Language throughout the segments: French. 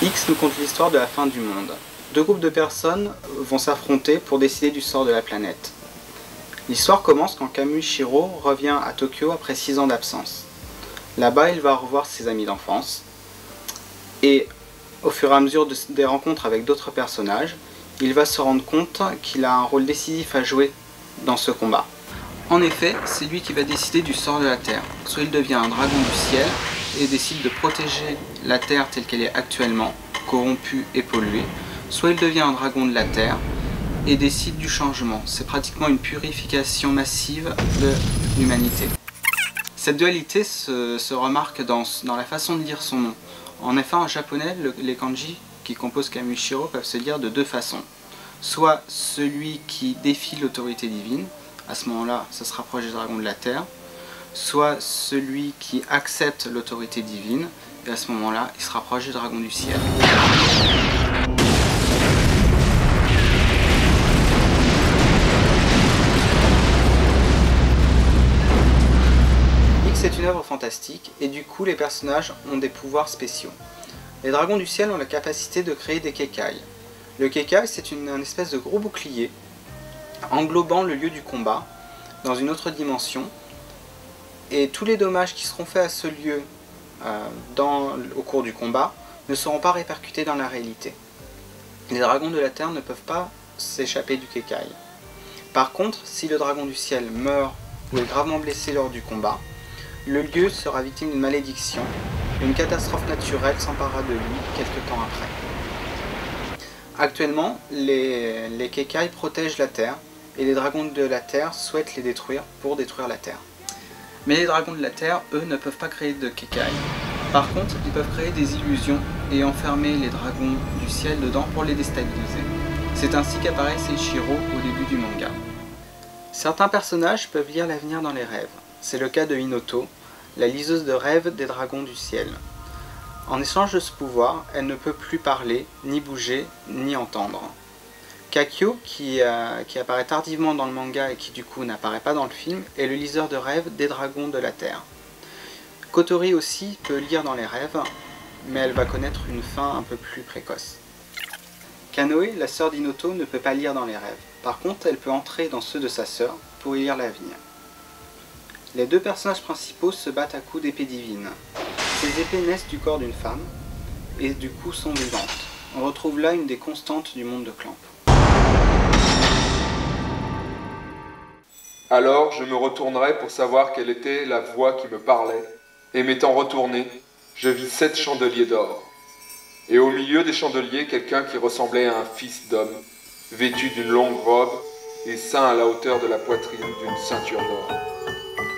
X nous conte l'histoire de la fin du monde. Deux groupes de personnes vont s'affronter pour décider du sort de la planète. L'histoire commence quand Kamushiro revient à Tokyo après 6 ans d'absence. Là-bas, il va revoir ses amis d'enfance. Et au fur et à mesure des rencontres avec d'autres personnages, il va se rendre compte qu'il a un rôle décisif à jouer dans ce combat. En effet, c'est lui qui va décider du sort de la Terre. Soit il devient un dragon du ciel et décide de protéger la Terre telle qu'elle est actuellement, corrompue et polluée, soit il devient un dragon de la Terre et décide du changement. C'est pratiquement une purification massive de l'humanité. Cette dualité se remarque dans la façon de lire son nom. En effet, en japonais, les kanji qui composent Kamushiro peuvent se lire de deux façons. Soit celui qui défie l'autorité divine, à ce moment-là, ça se rapproche du dragon de la Terre, soit celui qui accepte l'autorité divine, et à ce moment-là, il se rapproche du dragon du ciel. X est une œuvre fantastique, et du coup, les personnages ont des pouvoirs spéciaux. Les dragons du ciel ont la capacité de créer des kekai. Le kekai, c'est une espèce de gros bouclier englobant le lieu du combat dans une autre dimension, et tous les dommages qui seront faits à ce lieu au cours du combat ne seront pas répercutés dans la réalité. Les dragons de la Terre ne peuvent pas s'échapper du kekai. Par contre, si le dragon du ciel meurt ou est gravement blessé lors du combat, le lieu sera victime d'une malédiction. Une catastrophe naturelle s'emparera de lui quelques temps après. Actuellement, les kekai protègent la Terre et les dragons de la Terre souhaitent les détruire pour détruire la Terre. Mais les dragons de la Terre, eux, ne peuvent pas créer de kekai. Par contre, ils peuvent créer des illusions et enfermer les dragons du ciel dedans pour les déstabiliser. C'est ainsi qu'apparaît Seishiro au début du manga. Certains personnages peuvent lire l'avenir dans les rêves. C'est le cas de Hinoto, la liseuse de rêves des dragons du ciel. En échange de ce pouvoir, elle ne peut plus parler, ni bouger, ni entendre. Kakyo, qui apparaît tardivement dans le manga et qui du coup n'apparaît pas dans le film, est le liseur de rêves des dragons de la Terre. Kotori aussi peut lire dans les rêves, mais elle va connaître une fin un peu plus précoce. Kanoe, la sœur d'Hinoto, ne peut pas lire dans les rêves. Par contre, elle peut entrer dans ceux de sa sœur pour y lire l'avenir. Les deux personnages principaux se battent à coups d'épées divines. Ces épées naissent du corps d'une femme, et du coup sont vivantes. On retrouve là une des constantes du monde de Clamp. Alors je me retournerai pour savoir quelle était la voix qui me parlait, et m'étant retourné, je vis 7 chandeliers d'or. Et au milieu des chandeliers, quelqu'un qui ressemblait à un fils d'homme, vêtu d'une longue robe et ceint à la hauteur de la poitrine d'une ceinture d'or.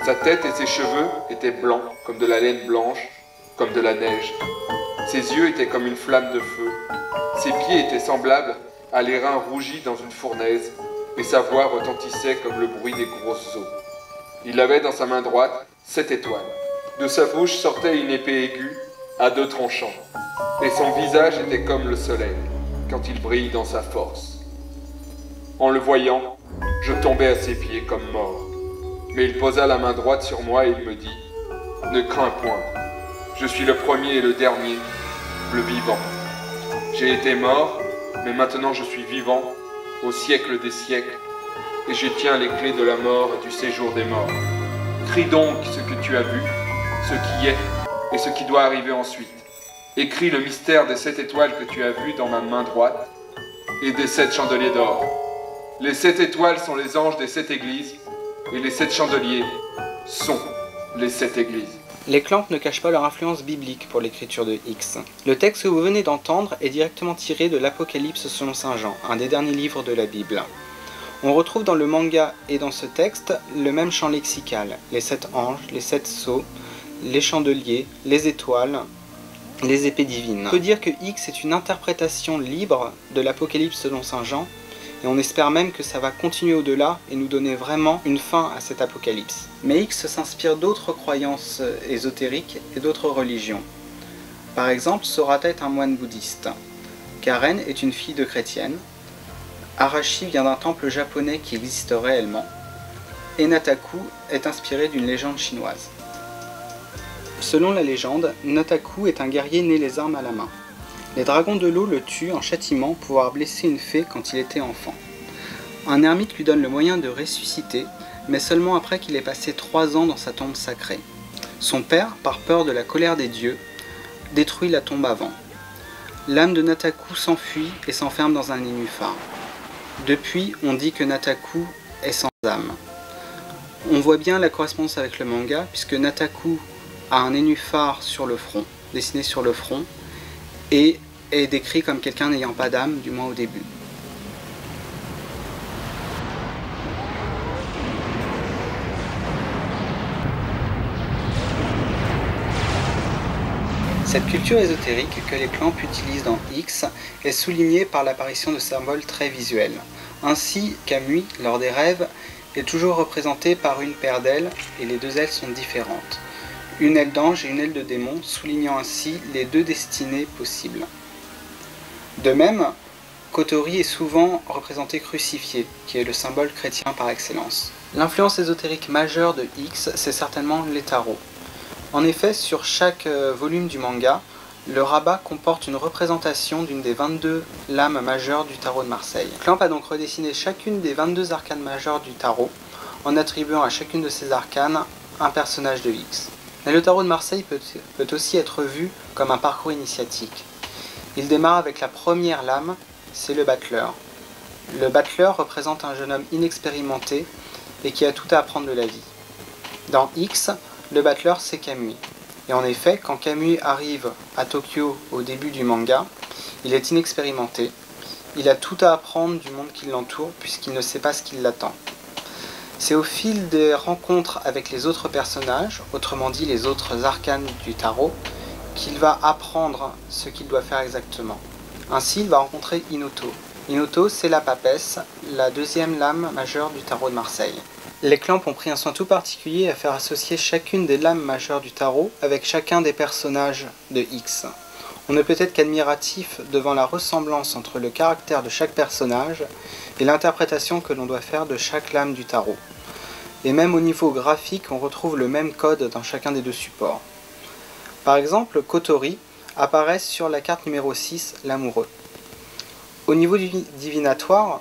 Sa tête et ses cheveux étaient blancs, comme de la laine blanche, comme de la neige. Ses yeux étaient comme une flamme de feu. Ses pieds étaient semblables à l'airain rougi dans une fournaise, et sa voix retentissait comme le bruit des grosses eaux. Il avait dans sa main droite 7 étoiles. De sa bouche sortait une épée aiguë à 2 tranchants, et son visage était comme le soleil, quand il brille dans sa force. En le voyant, je tombai à ses pieds comme mort. Mais il posa la main droite sur moi et il me dit « Ne crains point, je suis le premier et le dernier, le vivant. J'ai été mort, mais maintenant je suis vivant, au siècle des siècles, et je tiens les clés de la mort et du séjour des morts. Crie donc ce que tu as vu, ce qui est, et ce qui doit arriver ensuite. Écris le mystère des 7 étoiles que tu as vues dans ma main droite, et des 7 chandeliers d'or. Les 7 étoiles sont les anges des 7 églises, et les 7 chandeliers sont les 7 églises. » Les Clamp ne cachent pas leur influence biblique pour l'écriture de X. Le texte que vous venez d'entendre est directement tiré de l'Apocalypse selon Saint Jean, un des derniers livres de la Bible. On retrouve dans le manga et dans ce texte le même champ lexical, les 7 anges, les 7 sceaux, les chandeliers, les étoiles, les épées divines. On peut dire que X est une interprétation libre de l'Apocalypse selon Saint Jean, et on espère même que ça va continuer au-delà et nous donner vraiment une fin à cet apocalypse. Mais X s'inspire d'autres croyances ésotériques et d'autres religions. Par exemple, Sorata est un moine bouddhiste. Karen est une fille de chrétienne. Arashi vient d'un temple japonais qui existe réellement. Et Nataku est inspiré d'une légende chinoise. Selon la légende, Nataku est un guerrier né les armes à la main. Les dragons de l'eau le tuent en châtiment pour avoir blessé une fée quand il était enfant. Un ermite lui donne le moyen de ressusciter, mais seulement après qu'il ait passé 3 ans dans sa tombe sacrée. Son père, par peur de la colère des dieux, détruit la tombe avant. L'âme de Nataku s'enfuit et s'enferme dans un nénuphar. Depuis, on dit que Nataku est sans âme. On voit bien la correspondance avec le manga, puisque Nataku a un nénuphar sur le front, dessiné sur le front, et est décrit comme quelqu'un n'ayant pas d'âme, du moins au début. Cette culture ésotérique que les clans utilisent dans X est soulignée par l'apparition de symboles très visuels. Ainsi, Kamui, lors des rêves, est toujours représenté par une paire d'ailes et les 2 ailes sont différentes. Une aile d'ange et une aile de démon, soulignant ainsi les 2 destinées possibles. De même, Kotori est souvent représenté crucifié, qui est le symbole chrétien par excellence. L'influence ésotérique majeure de X, c'est certainement les tarots. En effet, sur chaque volume du manga, le rabat comporte une représentation d'une des 22 lames majeures du tarot de Marseille. Clamp a donc redessiné chacune des 22 arcanes majeures du tarot, en attribuant à chacune de ces arcanes un personnage de X. Mais le tarot de Marseille peut aussi être vu comme un parcours initiatique. Il démarre avec la première lame, c'est le battleur. Le battleur représente un jeune homme inexpérimenté et qui a tout à apprendre de la vie. Dans X, le battleur c'est Kamui. Et en effet, quand Kamui arrive à Tokyo au début du manga, il est inexpérimenté. Il a tout à apprendre du monde qui l'entoure puisqu'il ne sait pas ce qui l'attend. C'est au fil des rencontres avec les autres personnages, autrement dit les autres arcanes du tarot, qu'il va apprendre ce qu'il doit faire exactement. Ainsi, il va rencontrer Inoto. Inoto, c'est la papesse, la 2e lame majeure du tarot de Marseille. Les clans ont pris un soin tout particulier à faire associer chacune des lames majeures du tarot avec chacun des personnages de X. On ne peut être qu'admiratif devant la ressemblance entre le caractère de chaque personnage et l'interprétation que l'on doit faire de chaque lame du tarot. Et même au niveau graphique, on retrouve le même code dans chacun des 2 supports. Par exemple, Kotori apparaît sur la carte numéro 6, l'amoureux. Au niveau du divinatoire,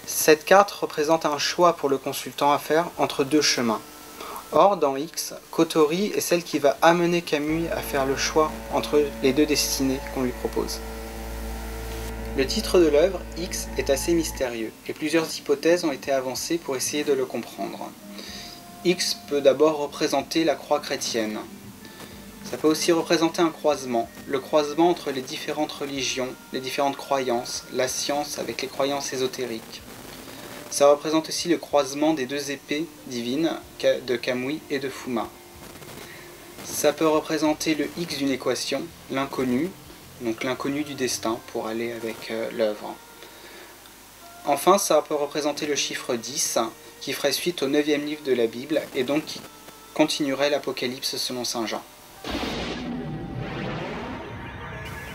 cette carte représente un choix pour le consultant à faire entre 2 chemins. Or, dans X, Kotori est celle qui va amener Kamui à faire le choix entre les 2 destinées qu'on lui propose. Le titre de l'œuvre, X, est assez mystérieux, et plusieurs hypothèses ont été avancées pour essayer de le comprendre. X peut d'abord représenter la croix chrétienne. Ça peut aussi représenter un croisement, le croisement entre les différentes religions, les différentes croyances, la science avec les croyances ésotériques. Ça représente aussi le croisement des 2 épées divines de Kamui et de Fuma. Ça peut représenter le X d'une équation, l'inconnu, donc l'inconnu du destin pour aller avec l'œuvre. Enfin, ça peut représenter le chiffre 10, qui ferait suite au 9e livre de la Bible et donc qui continuerait l'Apocalypse selon Saint Jean.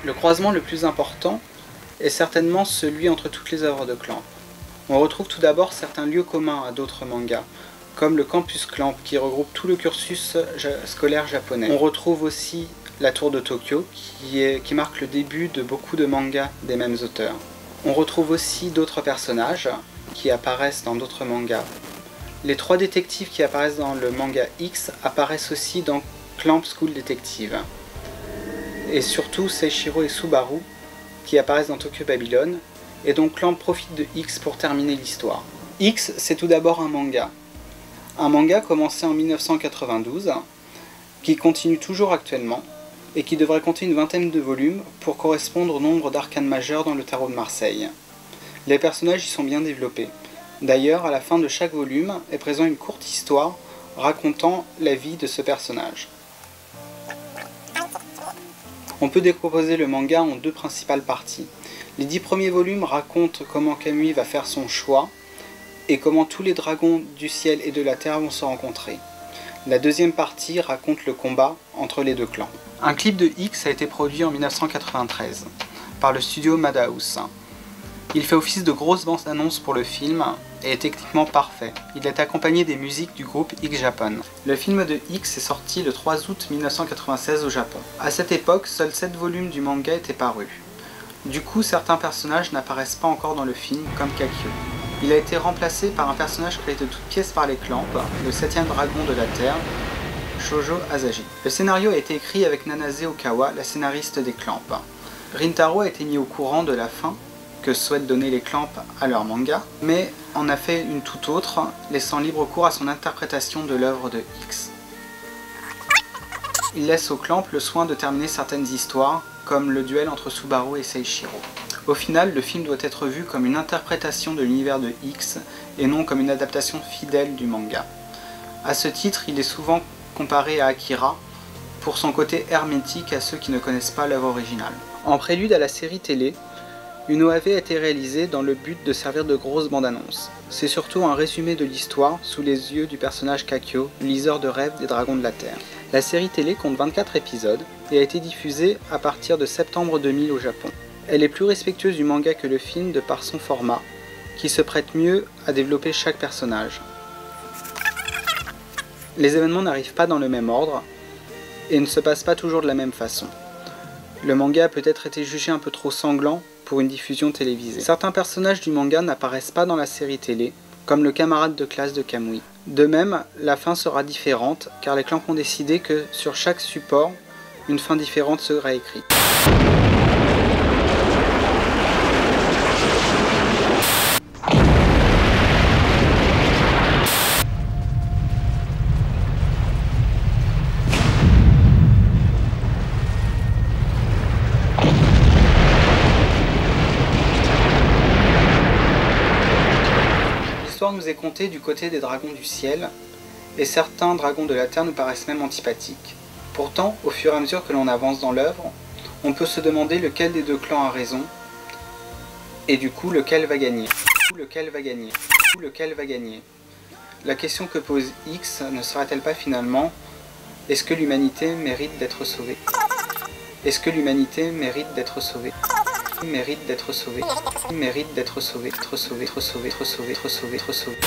Le croisement le plus important est certainement celui entre toutes les œuvres de Clamp. On retrouve tout d'abord certains lieux communs à d'autres mangas, comme le Campus Clamp qui regroupe tout le cursus scolaire japonais. On retrouve aussi la Tour de Tokyo qui marque le début de beaucoup de mangas des mêmes auteurs. On retrouve aussi d'autres personnages qui apparaissent dans d'autres mangas. Les 3 détectives qui apparaissent dans le manga X apparaissent aussi dans Clamp School Detective. Et surtout Seishiro et Subaru qui apparaissent dans Tokyo Babylon. Et donc Clamp profite de X pour terminer l'histoire. X, c'est tout d'abord un manga. Un manga commencé en 1992, qui continue toujours actuellement, et qui devrait compter une 20aine de volumes pour correspondre au nombre d'arcanes majeures dans le tarot de Marseille. Les personnages y sont bien développés. D'ailleurs, à la fin de chaque volume est présente une courte histoire racontant la vie de ce personnage. On peut décomposer le manga en 2 principales parties. Les 10 premiers volumes racontent comment Kamui va faire son choix et comment tous les dragons du ciel et de la terre vont se rencontrer. La 2e partie raconte le combat entre les 2 clans. Un clip de X a été produit en 1993 par le studio Madhouse. Il fait office de grosse bande-annonce pour le film et est techniquement parfait. Il est accompagné des musiques du groupe X Japan. Le film de X est sorti le 3 août 1996 au Japon. À cette époque, seuls 7 volumes du manga étaient parus. Du coup, certains personnages n'apparaissent pas encore dans le film, comme Kakyo. Il a été remplacé par un personnage créé de toutes pièces par les Clamps, le 7e dragon de la Terre, Shoujo Asahi. Le scénario a été écrit avec Nanase Okawa, la scénariste des Clamps. Rintaro a été mis au courant de la fin que souhaitent donner les Clamps à leur manga, mais en a fait une toute autre, laissant libre cours à son interprétation de l'œuvre de X. Il laisse aux Clamps le soin de terminer certaines histoires, comme le duel entre Subaru et Seishiro. Au final, le film doit être vu comme une interprétation de l'univers de X et non comme une adaptation fidèle du manga. À ce titre, il est souvent comparé à Akira pour son côté hermétique à ceux qui ne connaissent pas l'œuvre originale. En prélude à la série télé, une OAV a été réalisée dans le but de servir de grosse bande-annonce. C'est surtout un résumé de l'histoire sous les yeux du personnage Kakyo, liseur de rêves des Dragons de la Terre. La série télé compte 24 épisodes et a été diffusée à partir de septembre 2000 au Japon. Elle est plus respectueuse du manga que le film de par son format, qui se prête mieux à développer chaque personnage. Les événements n'arrivent pas dans le même ordre et ne se passent pas toujours de la même façon. Le manga a peut-être été jugé un peu trop sanglant pour une diffusion télévisée. Certains personnages du manga n'apparaissent pas dans la série télé, comme le camarade de classe de Kamui. De même, la fin sera différente, car les Clamps ont décidé que sur chaque support, une fin différente sera écrite. L'histoire nous est contée du côté des dragons du ciel, et certains dragons de la terre nous paraissent même antipathiques. Pourtant, au fur et à mesure que l'on avance dans l'œuvre, on peut se demander lequel des deux clans a raison, et du coup lequel va gagner. La question que pose X ne sera-t-elle pas finalement: est-ce que l'humanité mérite d'être sauvée? Est-ce que l'humanité mérite d'être sauvée? Mérite d'être sauvée. Mérite d'être sauvée. Être sauvée. Être sauvée. Être sauvée. Être sauvée. Être sauvée.